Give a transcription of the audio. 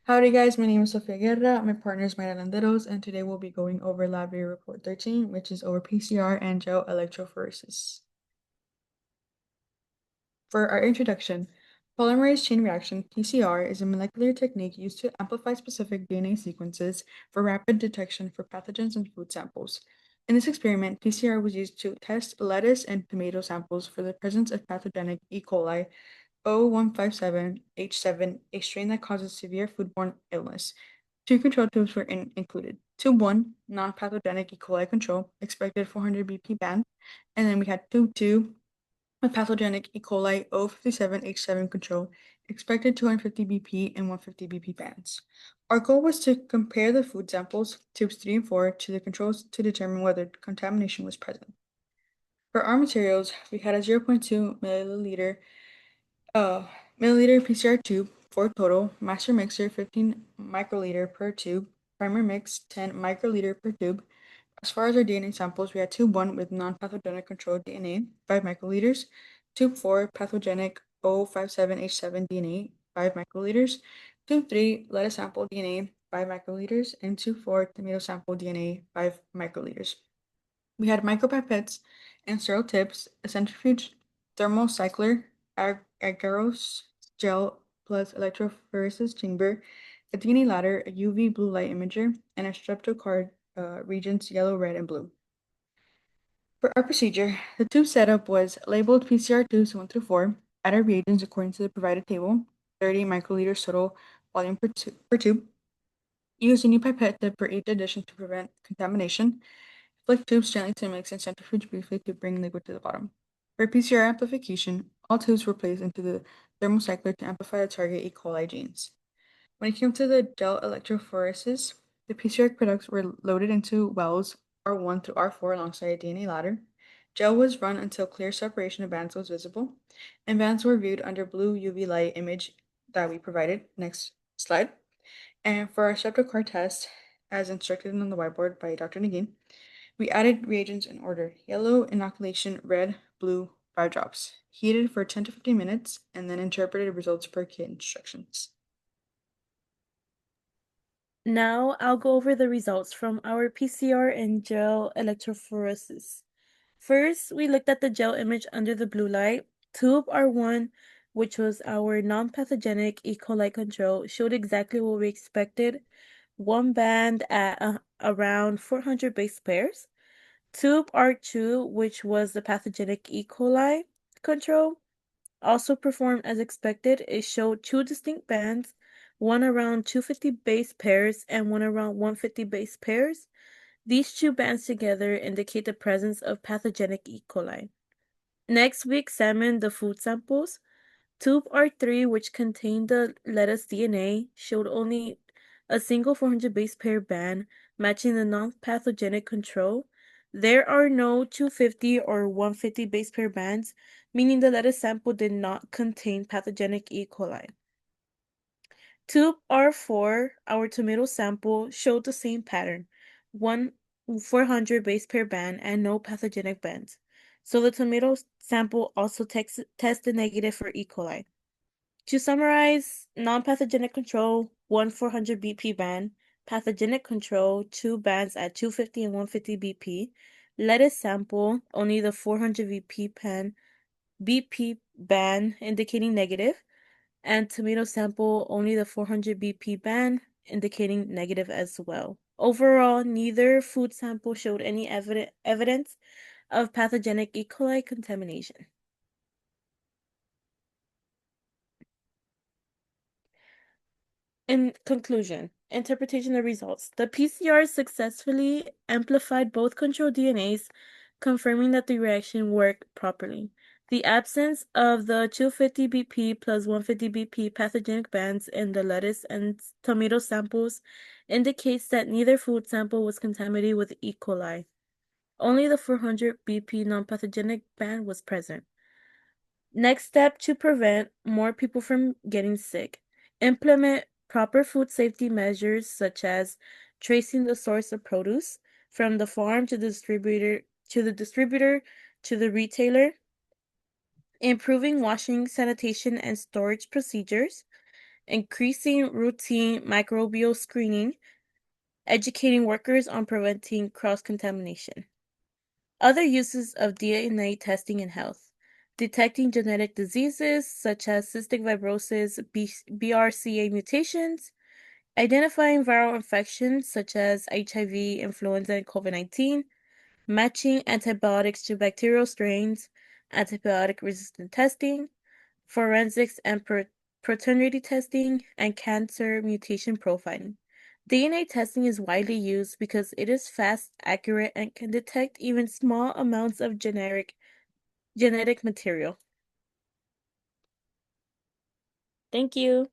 Howdy guys, my name is Sofia Guerra, my partner is Mayra Landeros, and today we'll be going over Lab Year Report 13, which is over PCR and gel electrophoresis. For our introduction, polymerase chain reaction, PCR, is a molecular technique used to amplify specific DNA sequences for rapid detection for pathogens in food samples. In this experiment, PCR was used to test lettuce and tomato samples for the presence of pathogenic E. coli O157H7, a strain that causes severe foodborne illness. Two control tubes were included. Tube 1, non-pathogenic E. coli control, expected 400 BP band, and then we had tube 2, a pathogenic E. coli O57H7 control, expected 250 BP and 150 BP bands. Our goal was to compare the food samples, tubes 3 and 4, to the controls to determine whether contamination was present. For our materials, we had a 0.2 uh, milliliter PCR tube, 4 total, master mixer 15 microliter per tube, primer mix 10 microliter per tube. As far as our DNA samples, we had tube 1 with non-pathogenic controlled DNA, 5 microliters, tube 4 pathogenic O57H7 DNA, 5 microliters, tube 3 lettuce sample DNA, 5 microliters, and tube 4 tomato sample DNA, 5 microliters. We had micropipettes and sterile tips, a centrifuge thermocycler, agarose gel plus electrophoresis chamber, a DNA ladder, a UV blue light imager, and a streptocard regions yellow, red, and blue. For our procedure, the tube setup was labeled PCR tubes 1 through 4, added reagents according to the provided table, 30 microliters total volume per tube, used a new pipette tip for each addition to prevent contamination, flick tubes gently to mix and centrifuge briefly to bring liquid to the bottom. For PCR amplification, all tubes were placed into the thermocycler to amplify the target E. coli genes. When it came to the gel electrophoresis, the PCR products were loaded into wells R1 through R4 alongside a DNA ladder. Gel was run until clear separation of bands was visible, and bands were viewed under blue UV light image that we provided. Next slide. And for our streptocard test, as instructed on the whiteboard by Dr. Nagin, we added reagents in order: yellow, inoculation, red, blue, 5 drops. Heated for 10 to 15 minutes, and then interpreted results per kit instructions. Now I'll go over the results from our PCR and gel electrophoresis. First, we looked at the gel image under the blue light. Tube R1, which was our non-pathogenic E. coli control, showed exactly what we expected. One band at around 400 base pairs. Tube R2, which was the pathogenic E. coli control, also performed as expected. It showed two distinct bands, one around 250 base pairs and one around 150 base pairs. These two bands together indicate the presence of pathogenic E. coli. Next, we examined the food samples. Tube R3, which contained the lettuce DNA, showed only a single 400 base pair band, matching the non-pathogenic control. There are no 250 or 150 base pair bands, meaning the lettuce sample did not contain pathogenic E. coli. Tube R4, our tomato sample, showed the same pattern, one 400 base pair band and no pathogenic bands. So the tomato sample also tested negative for E. coli. To summarize, non-pathogenic control, 400 BP band, pathogenic control, 2 bands at 250 and 150 BP, lettuce sample, only the 400 BP band indicating negative, and tomato sample, only the 400 BP band indicating negative as well. Overall, neither food sample showed any evidence of pathogenic E. coli contamination. In conclusion, interpretation of results. The PCR successfully amplified both control DNAs, confirming that the reaction worked properly. The absence of the 250 BP plus 150 BP pathogenic bands in the lettuce and tomato samples indicates that neither food sample was contaminated with E. coli. Only the 400 BP non-pathogenic band was present. Next step to prevent more people from getting sick. Implement proper food safety measures such as tracing the source of produce from the farm to the distributor to the retailer, improving washing, sanitation, and storage procedures, increasing routine microbial screening, educating workers on preventing cross-contamination. Other uses of DNA testing in health: detecting genetic diseases such as cystic fibrosis, BRCA mutations, identifying viral infections such as HIV, influenza, and COVID-19, matching antibiotics to bacterial strains, antibiotic resistant testing, forensics and paternity testing, and cancer mutation profiling. DNA testing is widely used because it is fast, accurate, and can detect even small amounts of genetic material. Thank you.